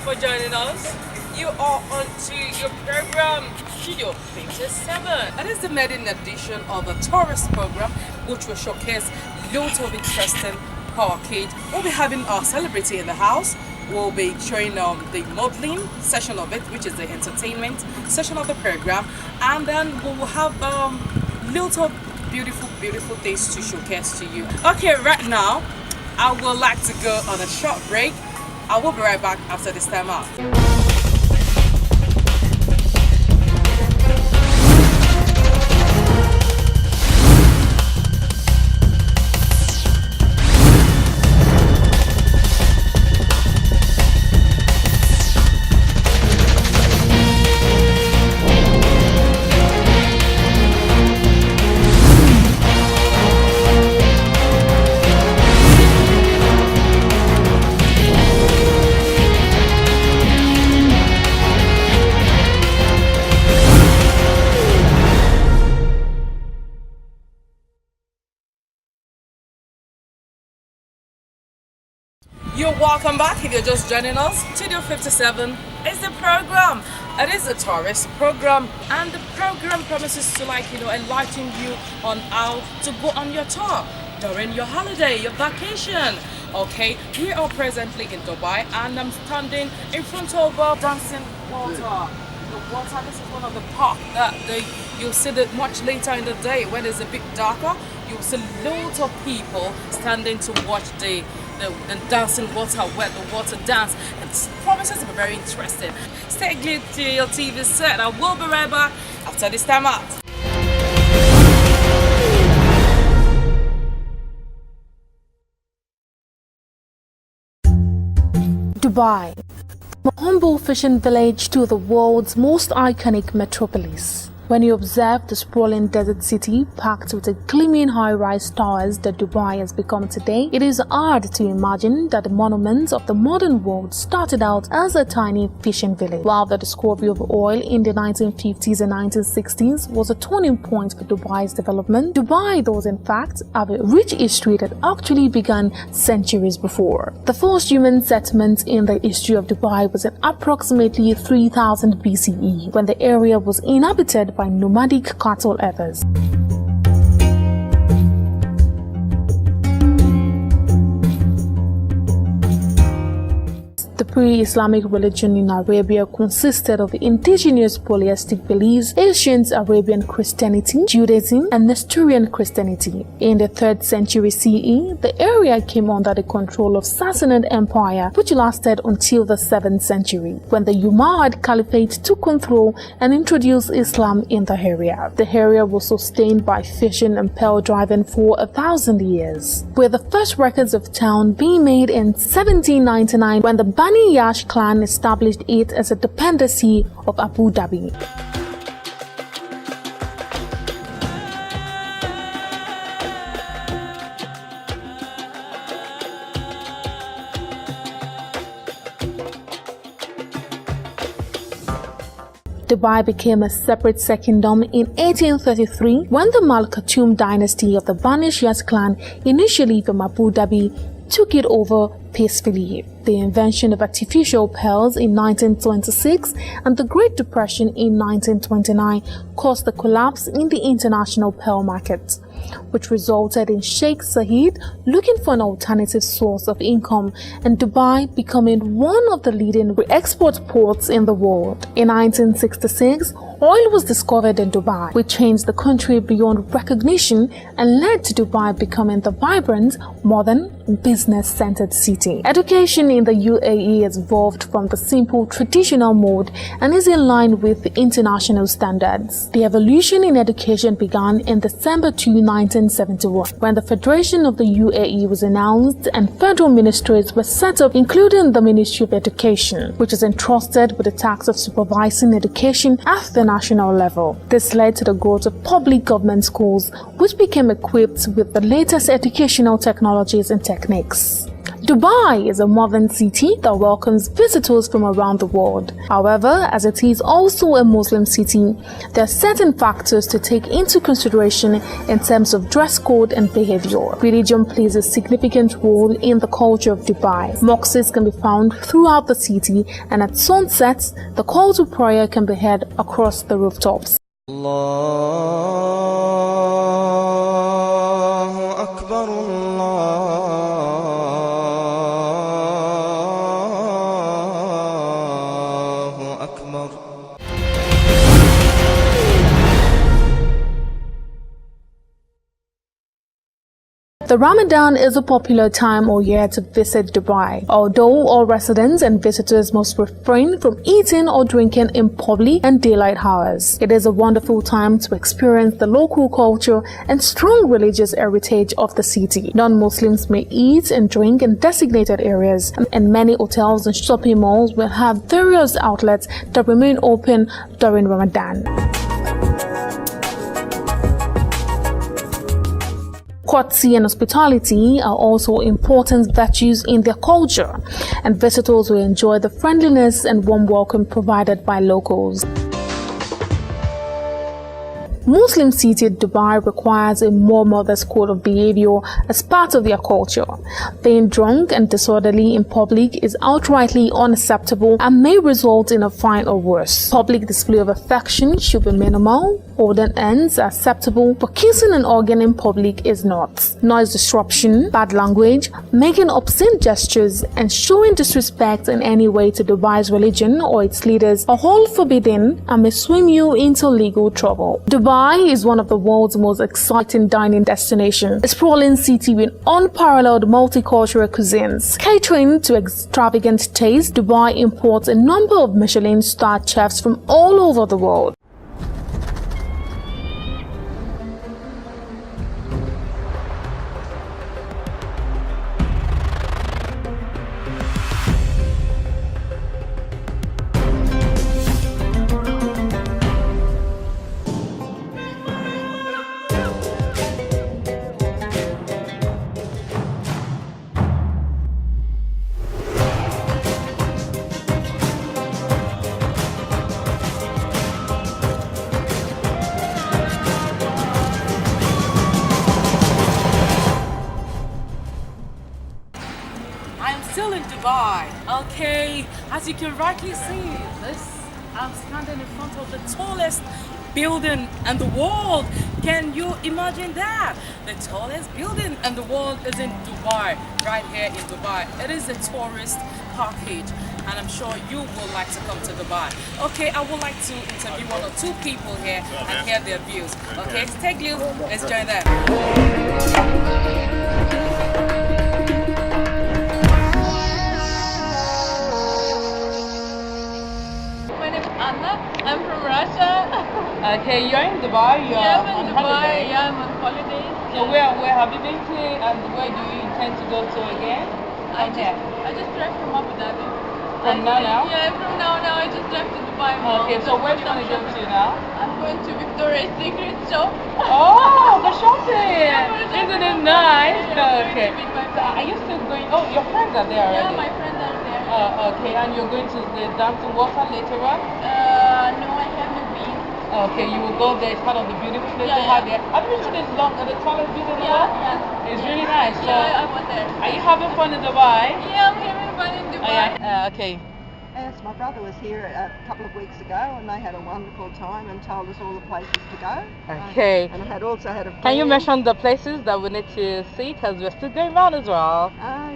for joining us. You are on to your program, Studio 57. That is the maiden edition of the tourist program, which will showcase loads of interesting package. We'll be having our celebrity in the house. We'll be showing the modeling session of it, which is the entertainment session of the program, and then we will have loads of beautiful things to showcase to you. Okay, right now I would like to go on a short break. I will be right back after this time out. You're welcome back if you're just joining us. Studio 57 is the program. It is a tourist program, and the program promises to enlighten you on how to go on your tour during your holiday, your vacation. Okay, we are presently in Dubai, and I'm standing in front of dancing water. The water, this is one of the parks that you'll see that much later in the day when it's a bit darker. You'll see loads of people standing to watch the dancing water, where the water dance. It promises to be very interesting. Stay glued to your TV set. I will be right back after this time out. Dubai, from a humble fishing village to the world's most iconic metropolis. When you observe the sprawling desert city packed with the gleaming high-rise towers that Dubai has become today, it is hard to imagine that the monuments of the modern world started out as a tiny fishing village. While the discovery of oil in the 1950s and 1960s was a turning point for Dubai's development, Dubai does in fact have a rich history that actually began centuries before. The first human settlement in the history of Dubai was in approximately 3000 BCE, when the area was inhabited by nomadic cattle herders. The pre-Islamic religion in Arabia consisted of indigenous polytheistic beliefs, ancient Arabian Christianity, Judaism, and Nestorian Christianity. In the 3rd century CE, the area came under the control of Sassanid Empire, which lasted until the 7th century, when the Umayyad Caliphate took control and introduced Islam in the area. The area was sustained by fishing and pearl driving for 1,000 years, with the first records of town being made in 1799 when the Bani Yash clan established it as a dependency of Abu Dhabi. Dubai became a separate secondom in 1833 when the Mal Khattum dynasty of the Bani Yash clan, initially from Abu Dhabi, took it over peacefully. The invention of artificial pearls in 1926 and the Great Depression in 1929 caused the collapse in the international pearl market, which resulted in Sheikh Zayed looking for an alternative source of income and Dubai becoming one of the leading export ports in the world. In 1966, oil was discovered in Dubai, which changed the country beyond recognition and led to Dubai becoming the vibrant, modern, business-centered city. Education in the UAE has evolved from the simple traditional mode and is in line with the international standards. The evolution in education began in December 2, 1971, when the Federation of the UAE was announced and federal ministries were set up, including the Ministry of Education, which is entrusted with the task of supervising education at the national level. This led to the growth of public government schools, which became equipped with the latest educational technologies and techniques. Dubai is a modern city that welcomes visitors from around the world. However, as it is also a Muslim city, there are certain factors to take into consideration in terms of dress code and behavior. Religion plays a significant role in the culture of Dubai. Mosques can be found throughout the city, and at sunsets, the call to prayer can be heard across the rooftops. الله أكبر الله أكبر. The Ramadan is a popular time or year to visit Dubai. Although all residents and visitors must refrain from eating or drinking in public and daylight hours, it is a wonderful time to experience the local culture and strong religious heritage of the city. Non-Muslims may eat and drink in designated areas, and many hotels and shopping malls will have various outlets that remain open during Ramadan. Courtesy and hospitality are also important virtues in their culture, and visitors will enjoy the friendliness and warm welcome provided by locals. Muslim city Dubai requires a more modest code of behavior as part of their culture. Being drunk and disorderly in public is outrightly unacceptable and may result in a fine or worse. Public display of affection should be minimal. Holding hands are acceptable, but kissing an organ in public is not. Noise disruption, bad language, making obscene gestures, and showing disrespect in any way to Dubai's religion or its leaders are all forbidden and may swim you into legal trouble. Dubai is one of the world's most exciting dining destinations, a sprawling city with unparalleled multicultural cuisines. Catering to extravagant taste, Dubai imports a number of Michelin-starred chefs from all over the world. Still in Dubai. Okay, as you can rightly see, I'm standing in front of the tallest building in the world. Can you imagine that? The tallest building in the world is in Dubai, right here in Dubai. It is a tourist package, and I'm sure you would like to come to Dubai. Okay, I would like to interview one or two people here and hear their views. Okay, take you, let's join them. I'm from Russia. Okay, you're in Dubai. Yeah, I'm in Dubai. Holiday. Yeah, I'm on holidays. So where have you been to, and where do you intend to go to again? I just left from Abu Dhabi. From now? Yeah, from now. I just left to Dubai. Okay, so where do you want to go to now? I'm going to Victoria's Secret shop. Oh, the shopping! Isn't it nice? Yeah, Okay. So are you still going? Oh, your friends are there already. Yeah, my friends are there. Okay, and you're going to the dancing water later on? No, I haven't been. Okay, you will go there. It's part of the beautiful place Yeah, they have there. Have you been to the tallest building in the world? Yeah. It's really nice. So, Yeah, I was there. are you having fun in Dubai? Yeah, I'm having fun in Dubai. Okay. Yes, my brother was here a couple of weeks ago and they had a wonderful time and told us all the places to go. Okay. And I also had a friend. Can you mention the places that we need to see? Because we're still going around as well.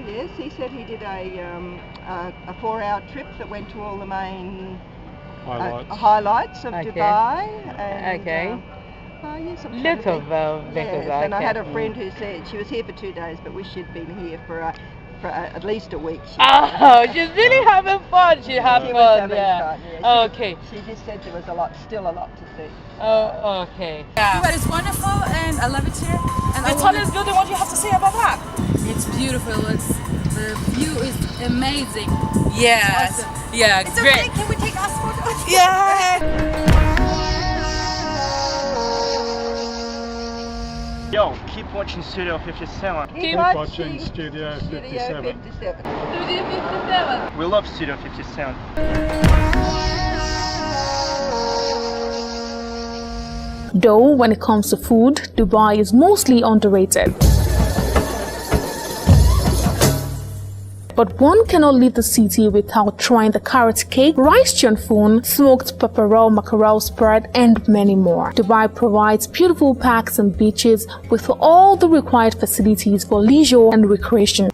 Yes, he said he did a 4-hour trip that went to all the main highlights of Dubai. And, Okay. yes, I'm trying to Little think. because Yes, and I had a friend who said she was here for 2 days, but we should be here for at least a week. Oh, she's really having fun. She had She was fun, having yeah. fun, yeah. Okay. She just said there was still a lot to see. Oh, okay. But it's wonderful and I love it here. And The tallest building, what do you have to say about that? it's beautiful. The view is amazing. Yes. Awesome. Yeah, It's great. okay. Can we take us photos? Yeah. Yo, keep watching Studio 57. Keep watching Studio 57. Studio 57. Studio 57. We love Studio 57. Though when it comes to food, Dubai is mostly underrated. But one cannot leave the city without trying the carrot cake, rice chanfon, smoked pepperell mackerel spread, and many more. Dubai provides beautiful parks and beaches with all the required facilities for leisure and recreation.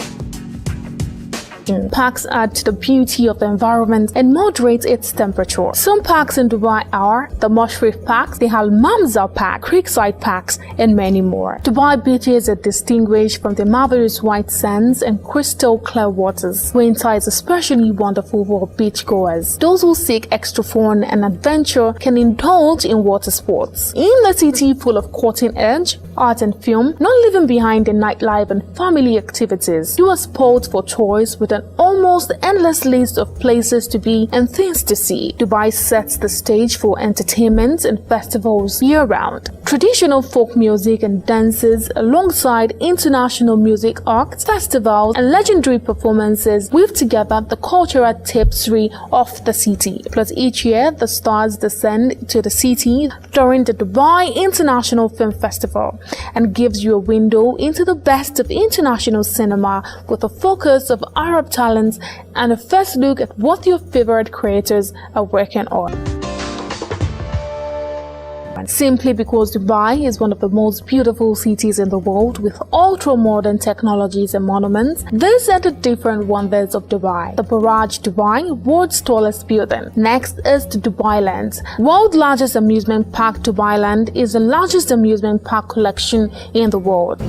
Parks add to the beauty of the environment and moderate its temperature. Some parks in Dubai are the Mushrif Parks, the Al Mamza Park, Creekside Parks, and many more. Dubai beaches are distinguished from their marvelous white sands and crystal clear waters. Winter is especially wonderful for beachgoers. Those who seek extra fun and adventure can indulge in water sports. In the city full of cutting edge, art and film, not leaving behind the nightlife and family activities, you are spoiled for choice with an almost endless list of places to be and things to see. Dubai sets the stage for entertainment and festivals year-round. Traditional folk music and dances alongside international music acts, festivals, and legendary performances weave together the cultural tapestry of the city. Plus, each year, the stars descend to the city during the Dubai International Film Festival and gives you a window into the best of international cinema with a focus of Arab talents and a first look at what your favorite creators are working on. Simply because Dubai is one of the most beautiful cities in the world with ultra-modern technologies and monuments, these are the different wonders of Dubai. The Barrage Dubai, world's tallest building. Next is the Dubai Land. World's largest amusement park, Dubai Land is the largest amusement park collection in the world.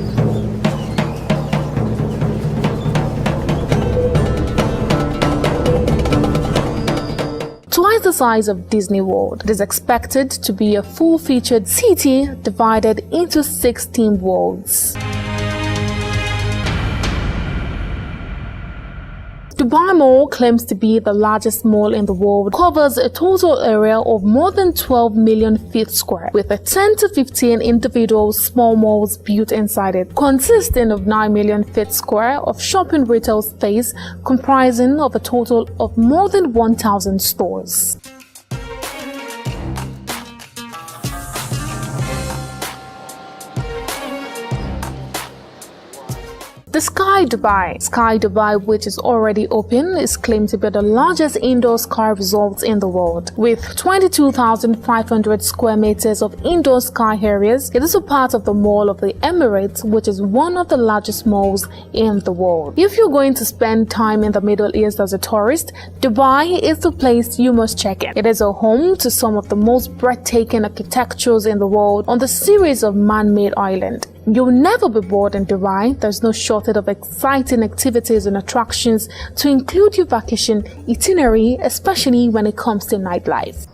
Twice the size of Disney World. It is expected to be a full-featured city divided into 6 themed worlds. Dubai Mall claims to be the largest mall in the world, covers a total area of more than 12 million feet square, with 10 to 15 individual small malls built inside it, consisting of 9 million feet square of shopping retail space, comprising of a total of more than 1,000 stores. The Sky Dubai, which is already open, is claimed to be the largest indoor sky resort in the world. With 22,500 square meters of indoor sky areas, it is a part of the Mall of the Emirates, which is one of the largest malls in the world. If you're going to spend time in the Middle East as a tourist, Dubai is the place you must check in. It is a home to some of the most breathtaking architectures in the world on the series of man-made islands. You'll never be bored in Dubai. There's no shortage of exciting activities and attractions to include your vacation itinerary, especially when it comes to nightlife.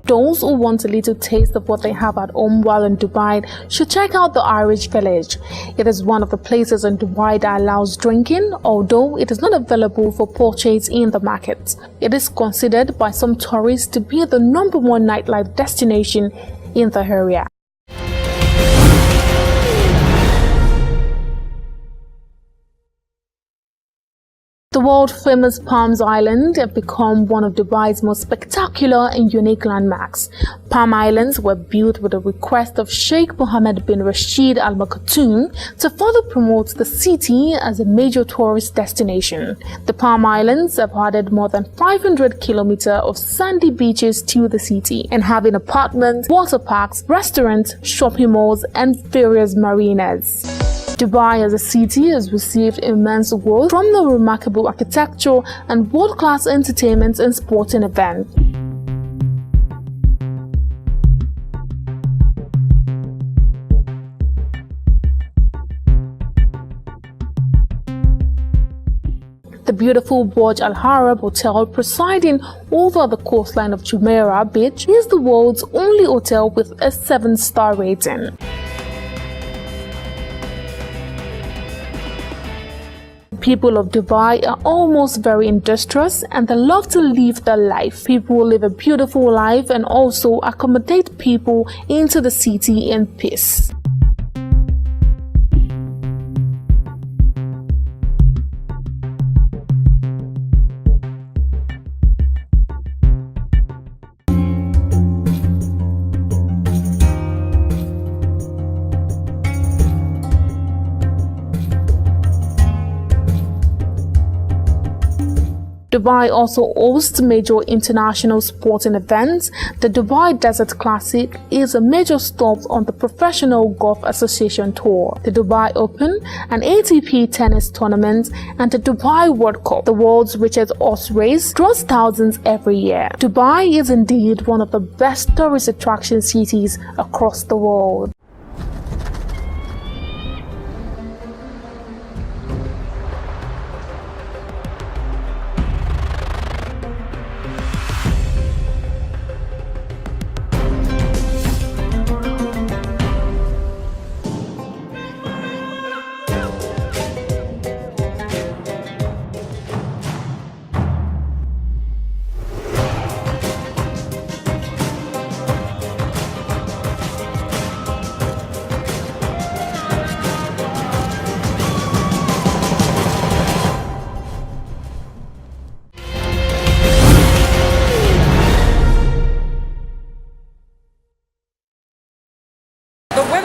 Those who want a little taste of what they have at home while in Dubai should check out the Irish Village. It is one of the places in Dubai that allows drinking, although it is not available for purchase in the market. It is considered by some tourists to be the #1 nightlife destination in the area. The world-famous Palms Island have become one of Dubai's most spectacular and unique landmarks. Palm Islands were built with a request of Sheikh Mohammed bin Rashid Al Maktoum to further promote the city as a major tourist destination. The Palm Islands have added more than 500 kilometers of sandy beaches to the city and having apartments, water parks, restaurants, shopping malls, and various marinas. Dubai as a city has received immense growth from the remarkable architecture and world-class entertainment and sporting events. The beautiful Burj Al Arab Hotel, presiding over the coastline of Jumeirah Beach, is the world's only hotel with a 7-star rating. people of Dubai are almost very industrious and they love to live their life. People live a beautiful life and also accommodate people into the city in peace. Dubai also hosts major international sporting events. The Dubai Desert Classic is a major stop on the Professional Golf Association Tour, the Dubai Open, an ATP tennis tournament, and the Dubai World Cup, the world's richest horse race, draws thousands every year. Dubai is indeed one of the best tourist attraction cities across the world.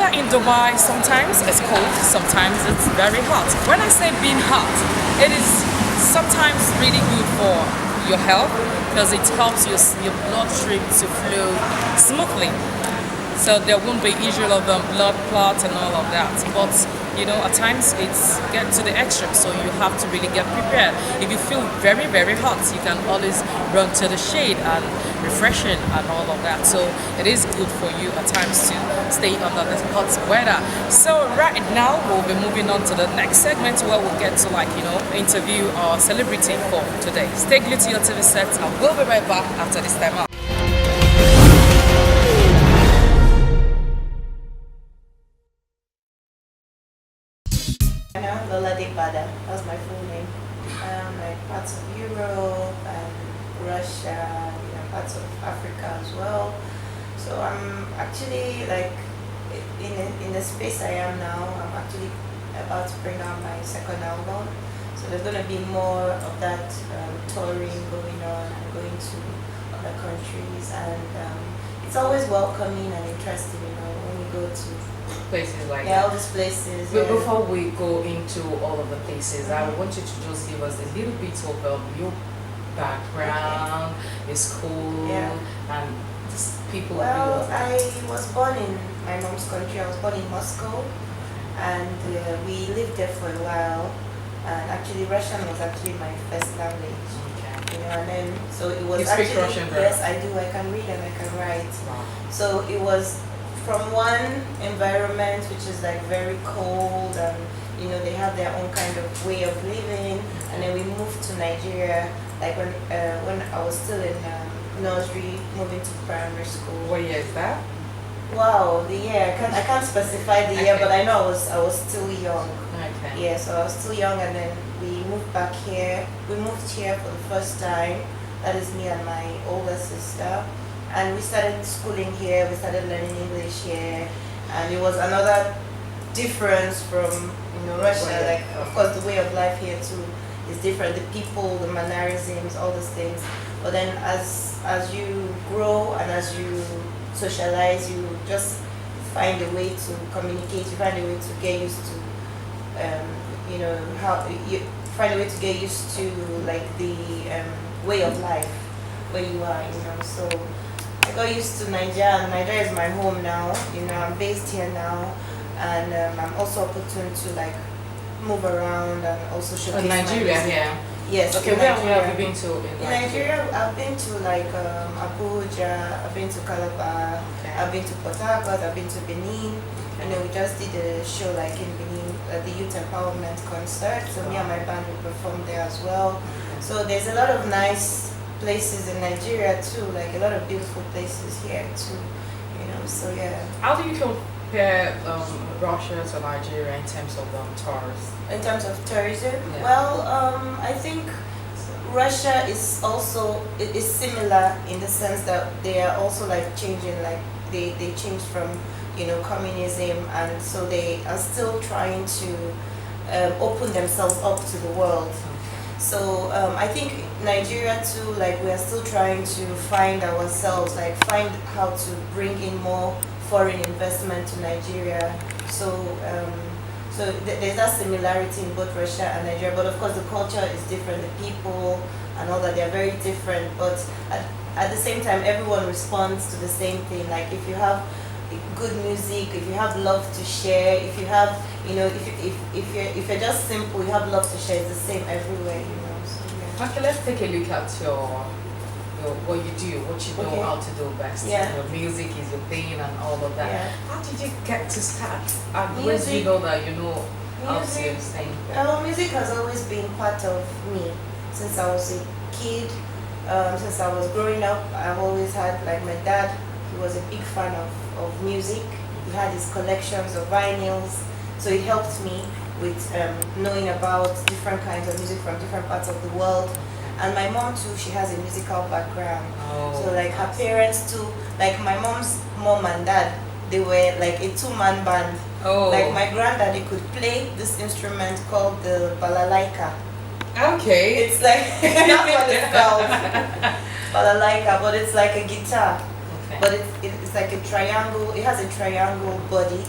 In Dubai, sometimes it's cold, sometimes it's very hot. When I say being hot, it is sometimes really good for your health because it helps your bloodstream to flow smoothly. So there won't be issue of blood clots and all of that. But you know, at times it's get to the extreme, so you have to really get prepared. If you feel very, very hot, you can always run to the shade and refreshing and all of that. So it is good for you at times to stay under the hot weather. So right now we'll be moving on to the next segment where we'll get to interview our celebrity for today. Stay glued to your TV set and we'll be right back after this time out. That's my full name. Like parts of Europe and Russia, parts of Africa as well. So I'm actually like in the space I am now. I'm actually about to bring out my second album. So there's going to be more of that touring going on and going to other countries, and it's always welcoming and interesting, when you go to places like that. all these places. But before we go into all of the places, I want you to just give us a little bit of your background, your school, and just people. Well, I was born in my mom's country. I was born in Moscow, and we lived there for a while. And actually, Russian was actually my first language. Okay. And then so it was. You speak Russian, girl? Yes, I do. I can read and I can write. Wow. So it was from one environment which is like very cold, and they have their own kind of way of living, and then we moved to Nigeria like when I was still in nursery, moving to primary school. What year is that? Wow, the year I can't specify the year, but I know I was still young. Okay. Yeah, so I was still young, and then we moved back here. We moved here for the first time. That is me and my older sister. And we started schooling here, we started learning English here, and it was another difference from Russia. Like, of course, the way of life here too is different. The people, the mannerisms, all those things. But then as you grow and as you socialize, you just find a way to communicate. You find a way to get used to, how you find a way to get used to like the way of life where you are. So I got used to Nigeria, and Nigeria is my home now. I'm based here now, and I'm also opportune to like move around and also showcase Nigeria my music. here. Yes. Okay, where have you been to in Nigeria? I've been to like Abuja, I've been to Calabar, I've been to Port Harcourt, I've been to Benin. We just did a show like in Benin, the Youth Empowerment Concert. So me and my band will perform there as well. So there's a lot of nice places in Nigeria too, like a lot of beautiful places here too. So yeah. How do you feel compare Russia to Nigeria in terms of tourists? In terms of tourism, Yeah. well, I think Russia is also is similar in the sense that they are also like changing, like they changed from communism, and so they are still trying to open themselves up to the world. So I think Nigeria too, like we are still trying to find ourselves, like find how to bring in more foreign investment to Nigeria. So there's that similarity in both Russia and Nigeria, but of course the culture is different, the people and all that, they are very different, but at the same time everyone responds to the same thing. Like if you have good music, if you have love to share, if you have if you're just simple, you have love to share, it's the same everywhere, so, yeah. Okay, let's take a look at your what you do, what you know how to do best. Yeah. Your music is your thing and all of that. Yeah. How did you get to start? And when did you know that how to sing? Music has always been part of me since I was a kid. Since I was growing up, I've always had, like, my dad, he was a big fan of music. He had his collections of vinyls, so it helped me with knowing about different kinds of music from different parts of the world. And my mom too, she has a musical background. So like her parents too, like my mom's mom and dad, they were like a two-man band. Like my granddaddy could play this instrument called the balalaika. Okay. It's like, that's what it's called. Balalaika, but it's like a guitar. Okay. But it's like a triangle, it has a triangle body.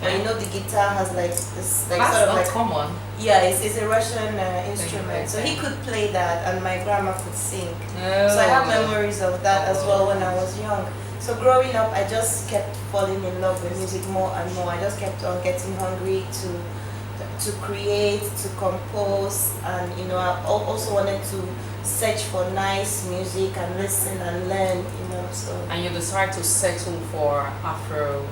But the guitar has like this, like that's sort of not like common. Yeah, it's a Russian instrument. So he could play that, and my grandma could sing. So I have memories of that as well when I was young. So growing up, I just kept falling in love with music more and more. I just kept on getting hungry to create, to compose, and I also wanted to search for nice music and listen and learn. So. And you decided to settle for Afro.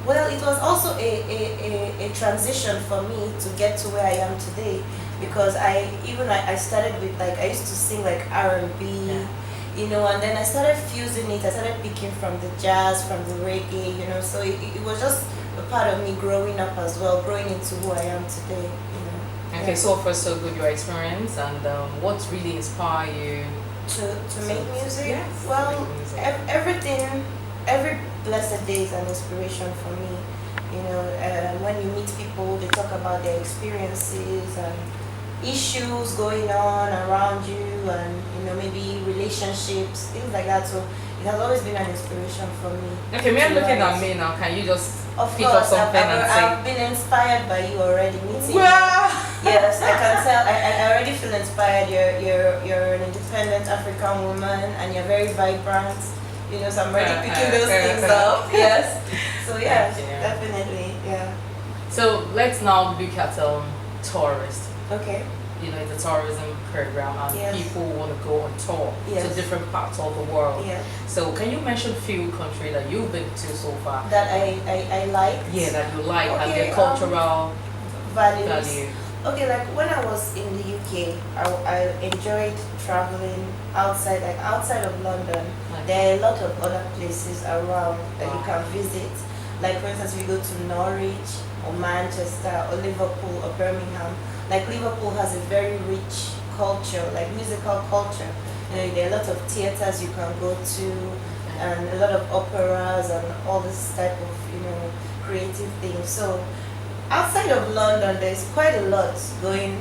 Well, it was also a transition for me to get to where I am today, because I started with, like, I used to sing like R&B, and then I started fusing it. I started picking from the jazz, from the reggae, so it was just a part of me growing up as well, growing into who I am today. Okay, so far so good your experience, and what really inspired you to make music? Yes, Well, make music. every blessed day is an inspiration for me. When you meet people, they talk about their experiences and issues going on around you, and maybe relationships, things like that. So it has always been an inspiration for me. Okay, me looking at me now. Can you just Of pick up course, something and say? I've been inspired by you already. Meeting you. Wow. Yes, I can tell. I already feel inspired. You're an independent African woman, and you're very vibrant. So I'm already picking those things up. Yes. So yeah, definitely. Yeah. So let's now look at tourists. Okay. It's a tourism program, and Yes. people want to go on tour Yes. to different parts of the world. Yeah. So can you mention a few countries that you've been to so far? That I like. Yeah, that you like, and Okay, the cultural values. value. Okay, like when I was in the UK, I enjoyed traveling outside of London. There are a lot of other places around that you can visit. Like for instance, if you go to Norwich or Manchester or Liverpool or Birmingham, like Liverpool has a very rich culture, like musical culture. There are a lot of theaters you can go to, and a lot of operas and all this type of creative things. So outside of London, there's quite a lot going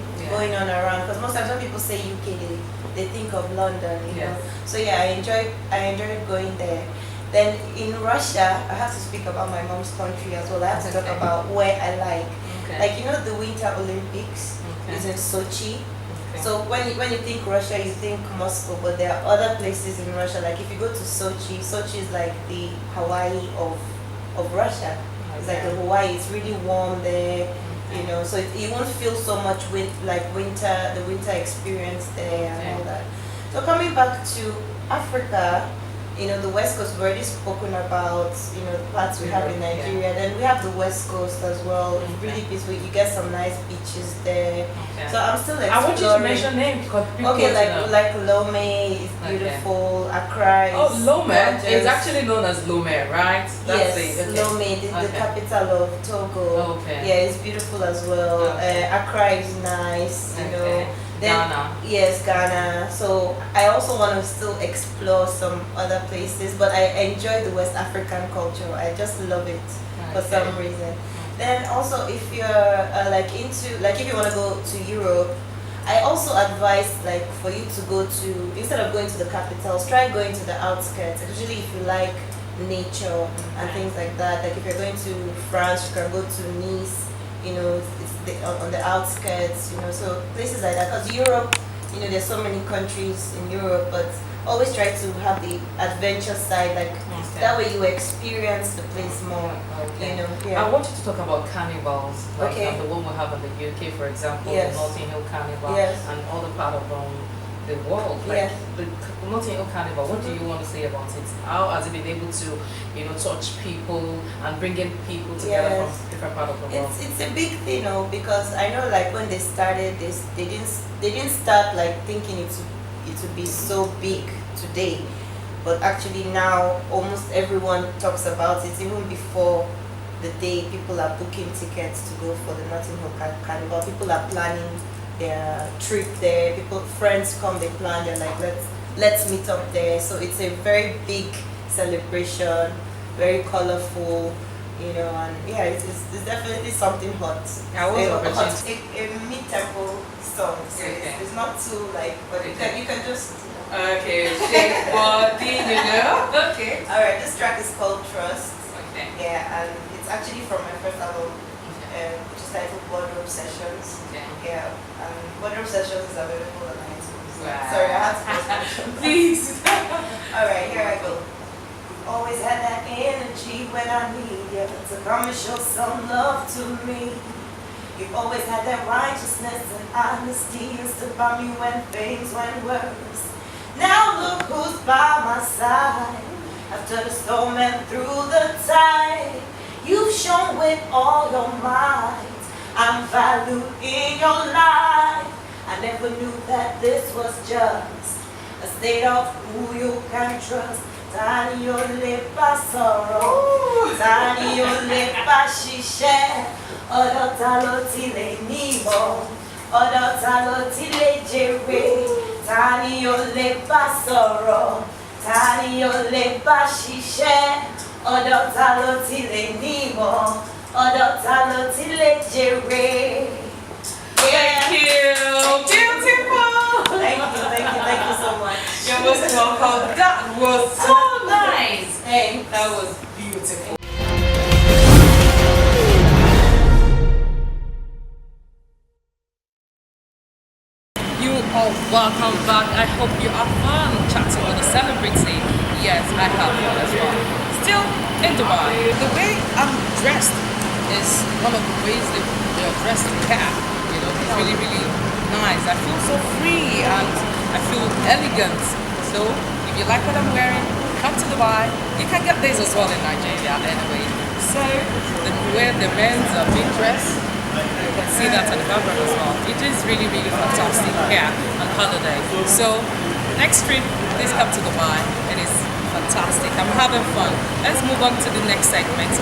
on around, because most times when people say UK, they think of London, So yeah, I enjoyed going there. Then in Russia, I have to speak about my mom's country as well. I have to talk about where I like. Okay. Like the Winter Olympics is in Sochi. Okay. So when you think Russia, you think Moscow, but there are other places in Russia. Like if you go to Sochi, Sochi is like the Hawaii of Russia. It's like the Hawaii. It's really warm there, So you won't feel so much with like the winter experience there and all that. So coming back to Africa, the West Coast, we've already spoken about, the parts we have in Nigeria. Then we have the West Coast as well. It's really peaceful. You get some nice beaches there. Okay. So I'm still exploring. I want you to mention names because people Okay, know. like Lome is beautiful. Accra is Lome gorgeous. is actually known as Lome, right? Yes, it. Okay. Lome, the capital of Togo. Okay. Yeah, it's beautiful as well. Okay. Accra is nice, Okay. Then, Ghana. Yes, Ghana. So I also want to still explore some other places, but I enjoy the West African culture. I just love it for some reason. Then also, if you're if you want to go to Europe, I also advise for you to go to, instead of going to the capitals, try going to the outskirts. Usually, if you like nature and things like that, like if you're going to France, you can go to Nice. On the outskirts, so places like that. Because Europe, there's so many countries in Europe, but always try to have the adventure side, that way you experience the place more. Yeah. I want you to talk about carnivals, like Okay. the one we have in the UK, for example, Yes. the Notting Hill Carnival, Yes. and other part of the world. Yes. The Notting Hill Carnival, what do you want to say about it? How has it been able to, touch people and bring in people together Yes. from different part of the world? It's a big thing, because I know when they started this, they didn't start thinking it would be so big today, but actually now almost everyone talks about it. Even before the day people are booking tickets to go for the Notting Hill Carnival, people are planning their trip there. Friends come, they plan. They're like, let's meet up there. So it's a very big celebration, very colorful, and it's definitely something hot. I was A mid-tempo song, so it's not too but you can just. Okay, shake body, Okay. All right, this track is called Trust. Okay. Yeah, and it's actually from my first album, which is titled Wardrobe Sessions. Okay. Yeah, and Wardrobe Sessions is available on iTunes. Wow. Sorry, I had to mention. Please. Alright, here I go. Always had that energy when I need you to come and show some love to me. You've always had that righteousness and honesty. You stood by me when things went worse. Now look who's by my side. After the storm and through the tide, you've shown with all your might I'm valued in your life. I never knew that this was just a state of who you can trust. Tani yo le pa sorrow, tani yo le pa ṣiṣẹ́, ọ̀dọ̀ ta ló ti lè nímọ̀, ọ̀dọ̀ ta ló ti lè jèrè. Tani yo le pa sọ̀rọ̀, tani yo le pa ṣiṣẹ́, ọ̀dọ̀ ta ló ti lè nímọ̀, ọ̀dọ̀ ta ló ti lè jèrè. Thank you. Beautiful. Thank you so much. You're most welcome. That was so nice. Thanks. That was beautiful. You are welcome back. I hope you are fun chatting with a celebrity. Yes, I have fun as well. Still in Dubai. The way I'm dressed is one of the ways they're dressed in cap. It's really, really nice. I feel so free and I feel elegant. So if you like what I'm wearing, come to Dubai. You can get this as well in Nigeria anyway. So the way the men's are being dressed, you can see that on the background as well. It is really, really fantastic here on holiday. So next trip, please come to Dubai. It is fantastic. I'm having fun. Let's move on to the next segment.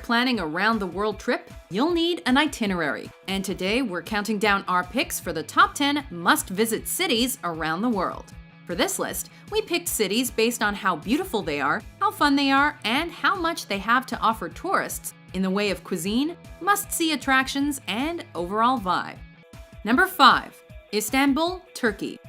Planning a round-the-world trip, you'll need an itinerary. And today we're counting down our picks for the top 10 must-visit cities around the world. For this list, we picked cities based on how beautiful they are, how fun they are, and how much they have to offer tourists in the way of cuisine, must-see attractions, and overall vibe. Number 5. Istanbul, Turkey.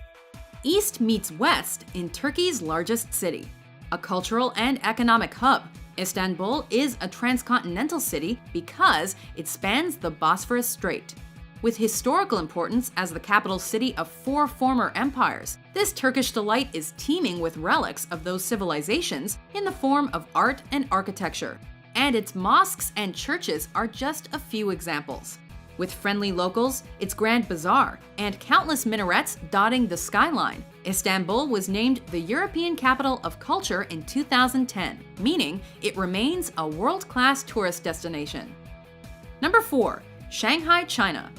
East meets west in Turkey's largest city. A cultural and economic hub, Istanbul is a transcontinental city because it spans the Bosphorus Strait. With historical importance as the capital city of 4 former empires, this Turkish delight is teeming with relics of those civilizations in the form of art and architecture. and its mosques and churches are just a few examples. With friendly locals, its grand bazaar, and countless minarets dotting the skyline, Istanbul was named the European Capital of Culture in 2010, meaning it remains a world-class tourist destination. Number 4. Shanghai, China.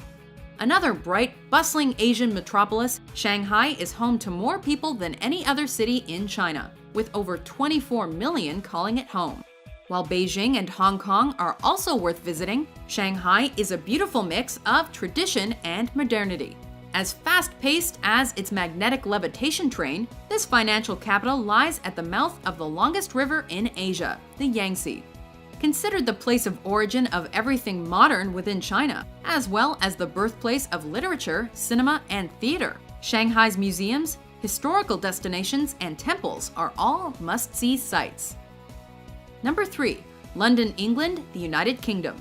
Another bright, bustling Asian metropolis, Shanghai is home to more people than any other city in China, with over 24 million calling it home. While Beijing and Hong Kong are also worth visiting, Shanghai is a beautiful mix of tradition and modernity. As fast-paced as its magnetic levitation train, this financial capital lies at the mouth of the longest river in Asia, the Yangtze. Considered the place of origin of everything modern within China, as well as the birthplace of literature, cinema, and theater, Shanghai's museums, historical destinations, and temples are all must-see sights. Number 3. London, England, the United Kingdom.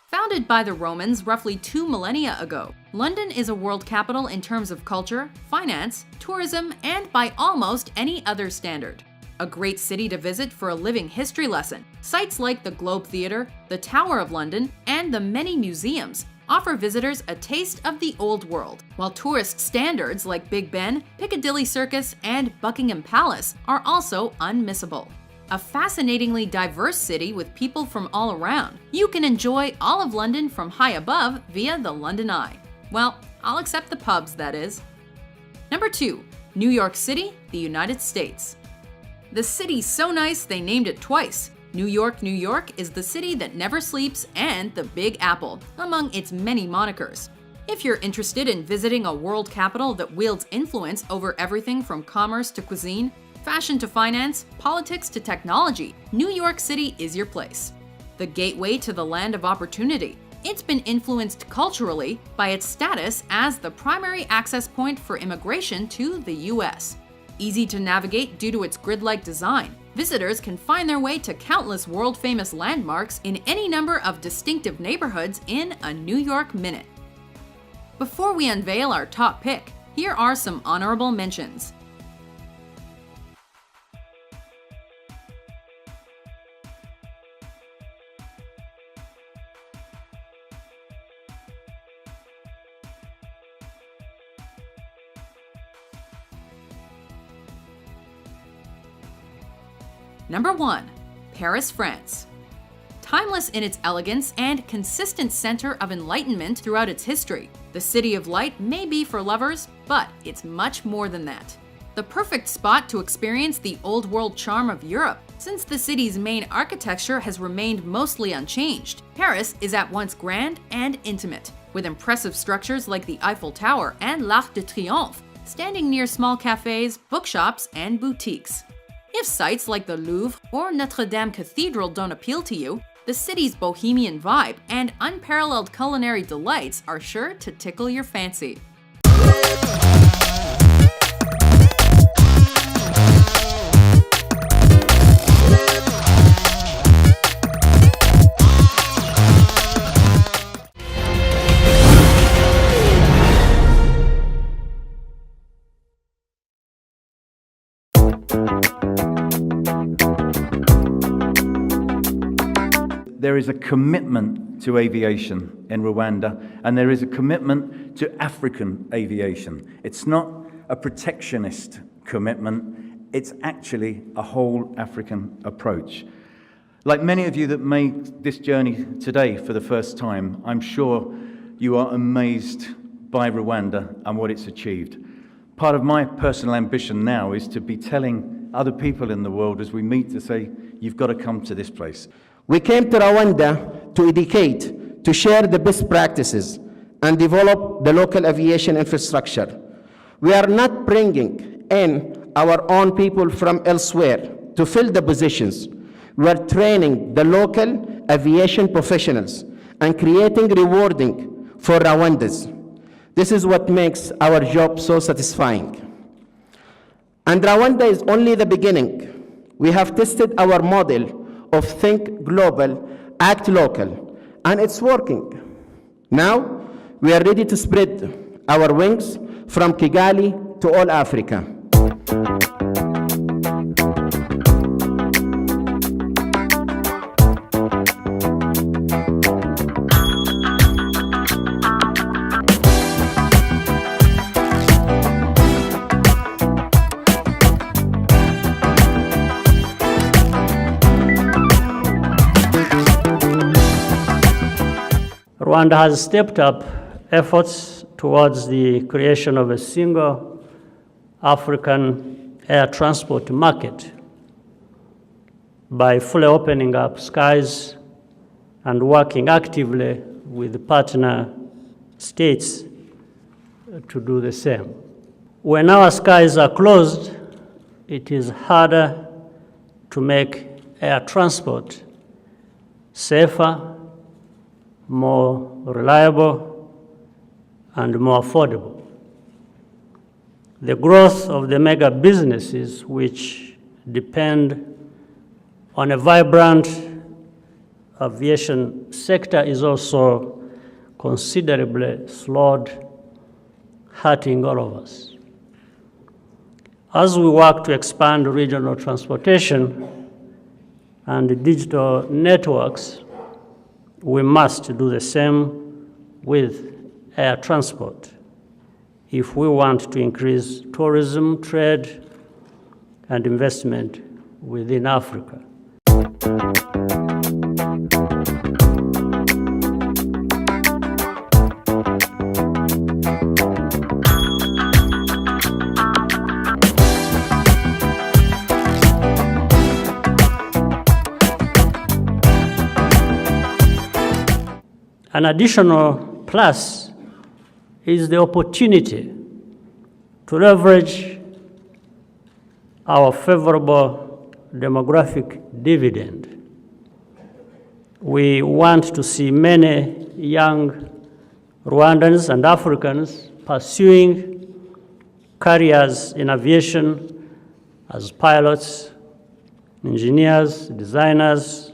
Founded by the Romans roughly 2 millennia ago, London is a world capital in terms of culture, finance, tourism, and by almost any other standard. A great city to visit for a living history lesson, sites like the Globe Theatre, the Tower of London, and the many museums offer visitors a taste of the old world, while tourist standards like Big Ben, Piccadilly Circus, and Buckingham Palace are also unmissable. A fascinatingly diverse city with people from all around. You can enjoy all of London from high above via the London Eye. Well, I'll accept the pubs, that is. Number 2. New York City, the United States. The city's so nice they named it twice. New York, New York is the city that never sleeps and the Big Apple, among its many monikers. If you're interested in visiting a world capital that wields influence over everything from commerce to cuisine, fashion to finance, politics to technology, New York City is your place. The gateway to the land of opportunity, it's been influenced culturally by its status as the primary access point for immigration to the US. Easy to navigate due to its grid-like design, visitors can find their way to countless world-famous landmarks in any number of distinctive neighborhoods in a New York minute. Before we unveil our top pick, here are some honorable mentions. Number 1. Paris, France. Timeless in its elegance and consistent center of enlightenment throughout its history, the City of Light may be for lovers, but it's much more than that. The perfect spot to experience the old world charm of Europe, since the city's main architecture has remained mostly unchanged. Paris is at once grand and intimate, with impressive structures like the Eiffel Tower and l'Arc de Triomphe, standing near small cafes, bookshops, and boutiques. If sites like the Louvre or Notre Dame Cathedral don't appeal to you, the city's bohemian vibe and unparalleled culinary delights are sure to tickle your fancy. There is a commitment to aviation in Rwanda, and there is a commitment to African aviation. It's not a protectionist commitment, it's actually a whole African approach. Like many of you that made this journey today for the first time, I'm sure you are amazed by Rwanda and what it's achieved. Part of my personal ambition now is to be telling other people in the world as we meet to say, you've got to come to this place. We came to Rwanda to educate, to share the best practices, and develop the local aviation infrastructure. We are not bringing in our own people from elsewhere to fill the positions. We are training the local aviation professionals and creating rewarding for Rwandans. This is what makes our job so satisfying. And Rwanda is only the beginning. We have tested our model of think global, act local, and it's working. Now, we are ready to spread our wings from Kigali to all Africa. Rwanda has stepped up efforts towards the creation of a single African air transport market by fully opening up skies and working actively with partner states to do the same. When our skies are closed, it is harder to make air transport safer, more reliable, and more affordable. The growth of the mega businesses which depend on a vibrant aviation sector is also considerably slowed, hurting all of us. As we work to expand regional transportation and digital networks, we must do the same with air transport if we want to increase tourism, trade, and investment within Africa. An additional plus is the opportunity to leverage our favorable demographic dividend. We want to see many young Rwandans and Africans pursuing careers in aviation as pilots, engineers, designers,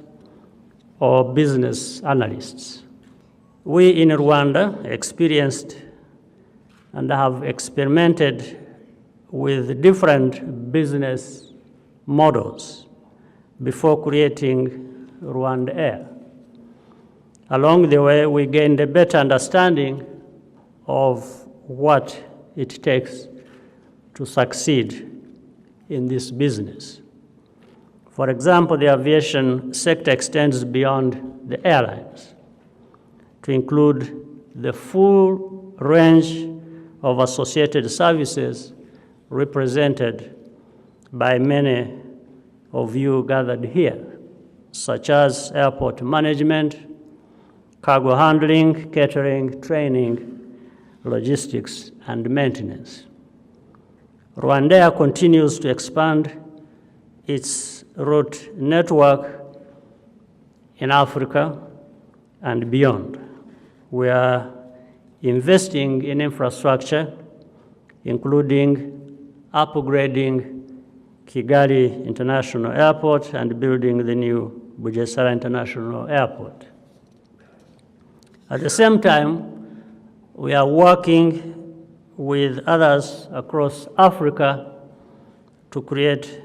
or business analysts. We in Rwanda experienced and have experimented with different business models before creating Rwanda Air. Along the way, we gained a better understanding of what it takes to succeed in this business. For example, the aviation sector extends beyond the airlines to include the full range of associated services represented by many of you gathered here, such as airport management, cargo handling, catering, training, logistics, and maintenance. Rwanda Air continues to expand its route network in Africa and beyond. We are investing in infrastructure, including upgrading Kigali International Airport and building the new Bugesera International Airport. At the same time, we are working with others across Africa to create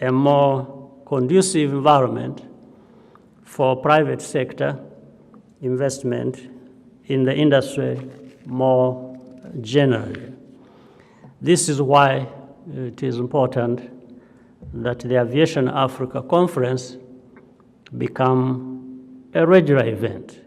a more conducive environment for private sector investment in the industry more generally. This is why it is important that the Aviation Africa Conference become a regular event